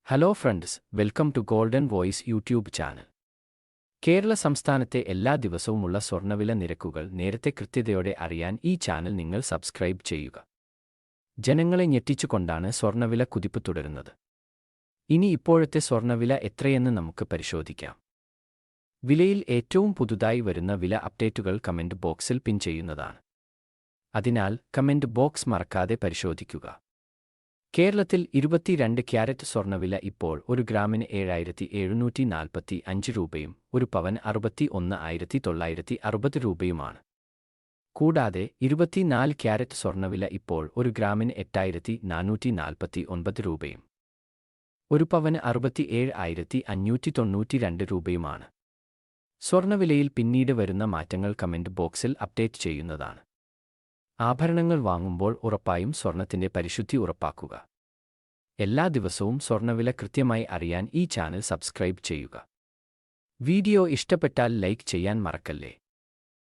Hello friends, welcome to golden voice YouTube channel. Kerala സംസ്ഥാനത്തെ എല്ലാ ദിവസവുമുള്ള സ്വർണ്ണവില നിരക്കുകൾ നേരത്തെ കൃത്യതയോടെ അറിയാൻ ഈ ചാനൽ നിങ്ങൾ സബ്സ്ക്രൈബ് ചെയ്യുക. ജനങ്ങളെ ഞെട്ടിച്ചുകൊണ്ടാണ് സ്വർണ്ണവില കുതിപ്പ് തുടരുന്നത്. ഇനി ഇപ്പോഴത്തെ സ്വർണ്ണവില എത്രയെന്ന് നമുക്ക് പരിശോധിക്കാം. വിലയിൽ ഏറ്റവും പുതുതായി വരുന്ന വില അപ്ഡേറ്റുകൾ കമന്റ് ബോക്സിൽ പിൻ ചെയ്യുന്നതാണ്. അതിനാൽ കമന്റ് ബോക്സ് മറക്കാതെ പരിശോധിക്കുക. കേരളത്തിൽ 22 ക്യാരറ്റ് സ്വർണ്ണവില ഇപ്പോൾ ഒരു ഗ്രാമിന് 7,745 രൂപയും ഒരു പവന് 61,960 രൂപയുമാണ്. കൂടാതെ 24 ക്യാരറ്റ് സ്വർണ്ണവില ഇപ്പോൾ ഒരു ഗ്രാമിന് 8,449 രൂപയും ഒരു പവന് 67,592 രൂപയുമാണ്. സ്വർണ്ണവിലയിൽ പിന്നീട് വരുന്ന മാറ്റങ്ങൾ കമന്റ് ബോക്സിൽ അപ്ഡേറ്റ് ചെയ്യുന്നതാണ്. ആഭരണങ്ങൾ വാങ്ങുമ്പോൾ ഉറപ്പായും സ്വർണ്ണത്തിന്റെ പരിശുദ്ധി ഉറപ്പാക്കുക. എല്ലാ ദിവസവും സ്വർണ്ണവില കൃത്യമായി അറിയാൻ ഈ ചാനൽ സബ്സ്ക്രൈബ് ചെയ്യുക. വീഡിയോ ഇഷ്ടപ്പെട്ടാൽ ലൈക്ക് ചെയ്യാൻ മറക്കല്ലേ.